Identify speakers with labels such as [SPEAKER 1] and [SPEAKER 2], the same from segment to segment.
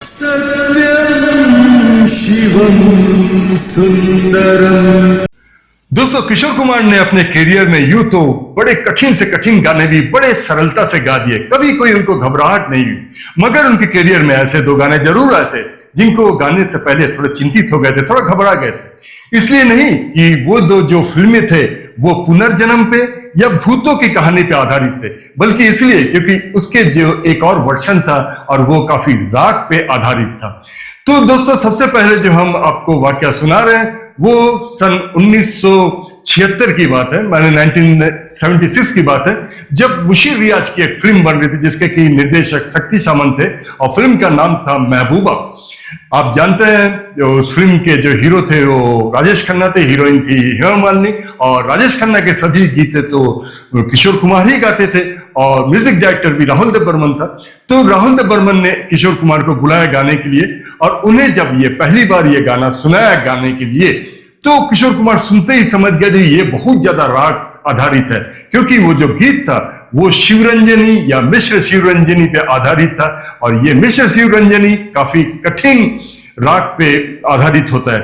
[SPEAKER 1] सत्यम शिवम सुंदरम। दोस्तों, किशोर कुमार ने अपने करियर में यूं तो बड़े कठिन से कठिन गाने भी बड़े सरलता से गा दिए, कभी कोई उनको घबराहट नहीं हुई। मगर उनके करियर में ऐसे दो गाने जरूर आए थे जिनको गाने से पहले थोड़े चिंतित हो गए थे, थोड़ा घबरा गए थे। इसलिए नहीं कि वो दो जो फिल्में थे वो पुनर्जन्म पे या भूतों की कहानी पे आधारित थे, बल्कि इसलिए क्योंकि उसके जो एक और वर्षन था और वो काफी राग पे आधारित था। तो दोस्तों, सबसे पहले जो हम आपको वाकया सुना रहे हैं वो सन 1976 की बात है, माने 1976 की बात है, जब मुशीर रियाज की एक फिल्म बन रही थी जिसके की निर्देशक शक्ति सामंत थे और फिल्म का नाम था महबूबा। आप जानते हैं जो उस फिल्म के जो हीरो थे वो राजेश खन्ना थे, हीरोइन थी हेमा मालिनी, और राजेश खन्ना के सभी गीते तो किशोर कुमार ही गाते थे और म्यूजिक डायरेक्टर भी राहुल देव बर्मन था। तो राहुल देव बर्मन ने किशोर कुमार को बुलाया गाने के लिए, और उन्हें जब ये पहली बार ये गाना सुनाया गाने के लिए तो किशोर कुमार सुनते ही समझ गए कि ये बहुत ज्यादा राग आधारित है, क्योंकि वो जो गीत था वो शिवरंजनी या मिश्र शिवरंजनी पे आधारित था, और ये मिश्र शिवरंजनी काफी कठिन राग पे आधारित होता है।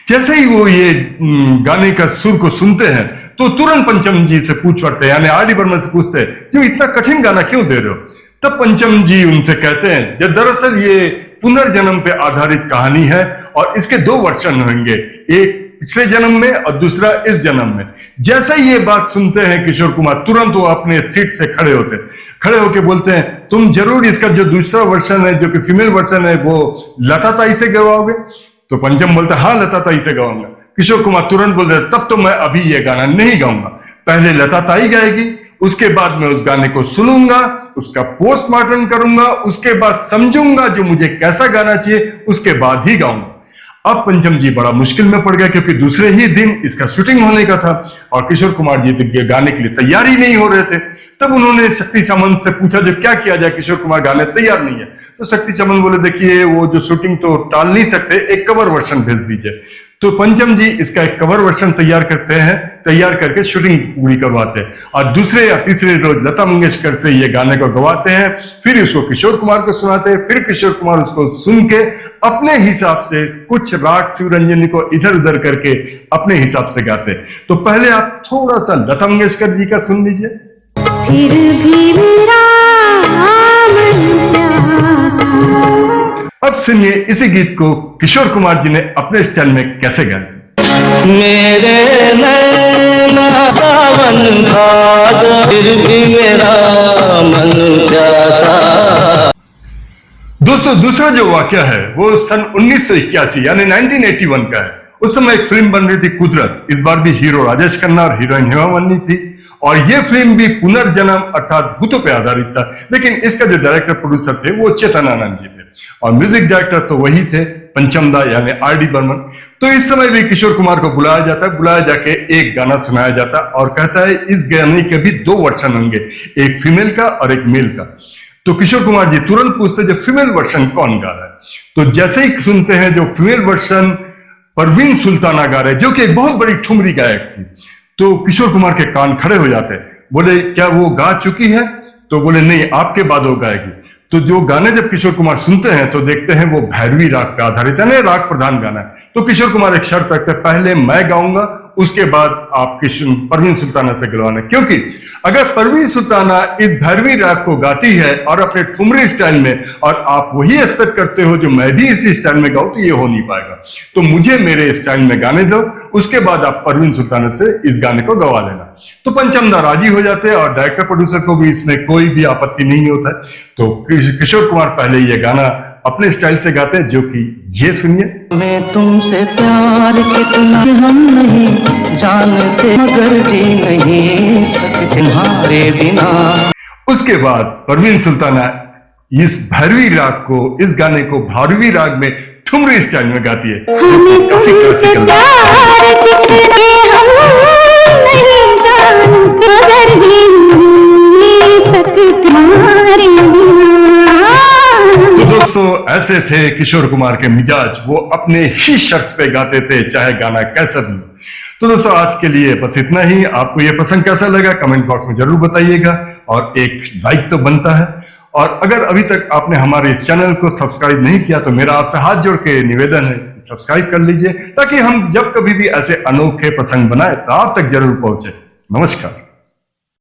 [SPEAKER 1] जैसे ही वो ये गाने का सुर को सुनते हैं तो तुरंत पंचम जी से पूछ पड़ते हैं, यानी आर डी बर्मन से पूछते हैं, क्यों इतना कठिन गाना क्यों दे रहे हो? तब पंचम जी उनसे कहते हैं, जब दरअसल ये पुनर्जन्म पे आधारित कहानी है और इसके दो वर्षन होंगे, एक पिछले जन्म में और दूसरा इस जन्म में। जैसे ही ये बात सुनते हैं किशोर कुमार, तुरंत वो अपने सीट से खड़े होके बोलते हैं, तुम जरूर इसका जो दूसरा वर्षन है, जो कि फीमेल वर्षन है, वो लता ताई से गवाओगे? तो पंचम बोलता है, हाँ लता ताई से गाऊंगा। किशोर कुमार तुरंत बोलते हैं, तब तो मैं अभी ये गाना नहीं गाऊंगा, पहले लता ताई गाएगी, उसके बाद मैं उस गाने को सुनूंगा, उसका पोस्टमार्टम करूंगा, उसके बाद समझूंगा जो मुझे कैसा गाना चाहिए, उसके बाद ही गाऊंगा। अब पंचम जी बड़ा मुश्किल में पड़ गया, क्योंकि दूसरे ही दिन इसका शूटिंग होने का था और किशोर कुमार जी गाने के लिए तैयार ही नहीं हो रहे थे। तब उन्होंने शक्ति सामंत से पूछा, जो क्या किया जाए, किशोर कुमार गाने तैयार नहीं है। तो शक्ति सामंत बोले, देखिए वो जो शूटिंग तो टाल नहीं सकते, एक कवर वर्षन भेज दीजिए। तो पंचम जी इसका एक कवर वर्षन तैयार करके शूटिंग पूरी करवाते हैं, और दूसरे या तीसरे रोज लता मंगेशकर से ये गाने को गवाते हैं, फिर उसको किशोर कुमार को सुनाते हैं, फिर किशोर कुमार उसको सुन के अपने हिसाब से कुछ राग शिवरंजनी को इधर उधर करके अपने हिसाब से गाते हैं। तो पहले आप थोड़ा सा लता मंगेशकर जी का सुन लीजिए।
[SPEAKER 2] फिर भी मेरा
[SPEAKER 1] अब सुनिए इसी गीत को किशोर कुमार जी ने अपने स्टाइल में कैसे गाया।
[SPEAKER 3] मेरे नैना सावन भाद, फिर भी मेरा मन प्यासा।
[SPEAKER 1] दोस्तों, दूसरा जो वाकया है वो सन 1981 यानी 1981 का है। उस समय एक फिल्म बन रही थी कुदरत, इस बार भी हीरो राजेश खन्ना और हीरोइन हेमा मालिनी थी, और ये फिल्म भी पुनर्जन्म अर्थात भूतों पे आधारित था, लेकिन इसका जो डायरेक्टर प्रोड्यूसर थे वो चेतन आनंद जी थे, और म्यूजिक डायरेक्टर तो वही थे पंचम दा यानी आर डी बर्मन। तो इस समय भी किशोर कुमार को बुलाया जाता है, बुलाया जाके एक गाना सुनाया जाता है और कहता है इस गाने के भी दो वर्षन होंगे, एक फीमेल का और एक मेल का। तो किशोर कुमार जी तुरंत पूछते जो फीमेल वर्षन कौन गा रहा है? तो जैसे ही सुनते हैं जो फीमेल वर्षन परवीन सुल्ताना गा रहे, जो कि एक बहुत बड़ी ठुमरी गायक थी, तो किशोर कुमार के कान खड़े हो जाते हैं। बोले, क्या वो गा चुकी है? तो बोले, नहीं, आपके बाद वो गाएगी। तो जो गाने जब किशोर कुमार सुनते हैं तो देखते हैं वो भैरवी राग पे आधारित है, राग प्रधान गाना है। तो किशोर कुमार एक शर्त रखते हैं, पहले मैं गाऊंगा, उसके बाद आप परवीन सुल्ताना से गलवाना, क्योंकि अगर परवीन सुल्ताना इस भैरवी राग को गाती है और अपने ठुमरी स्टाइल में, और आप वही एक्सपेक्ट करते हो जो मैं भी इसी स्टाइल में गाऊं, तो ये हो नहीं पाएगा। तो मुझे मेरे स्टाइल में गाने दो, उसके बाद आप परवीन सुल्ताना से इस गाने को गवा लेना। तो पंचम दा राजी हो जाते हैं और डायरेक्टर प्रोड्यूसर को भी इसमें कोई भी आपत्ति नहीं होता है। तो किशोर कुमार पहले ये गाना अपने स्टाइल से गाते हैं, जो कि ये सुनिए।
[SPEAKER 3] मैं तुमसे प्यार कितना हम नहीं जानते, मगर जी नहीं सकते तुम्हारे बिना।
[SPEAKER 1] उसके बाद परवीन सुल्ताना इस भैरवी राग को, इस गाने को भैरवी राग में ठुमरी स्टाइल में गाती है, जो कि काफी क्लासिकल तो दोस्तों, ऐसे थे किशोर कुमार के मिजाज, वो अपने ही शर्त पे गाते थे, चाहे गाना कैसा भी। तो दोस्तों आज के लिए बस इतना ही। आपको ये प्रसंग कैसा लगा कमेंट बॉक्स में जरूर बताइएगा, और एक लाइक तो बनता है। और अगर अभी तक आपने हमारे इस चैनल को सब्सक्राइब नहीं किया तो मेरा आपसे हाथ जोड़ के निवेदन है, सब्सक्राइब कर लीजिए, ताकि हम जब कभी भी ऐसे अनोखे प्रसंग बनाए तो आप तक जरूर पहुंचे। नमस्कार।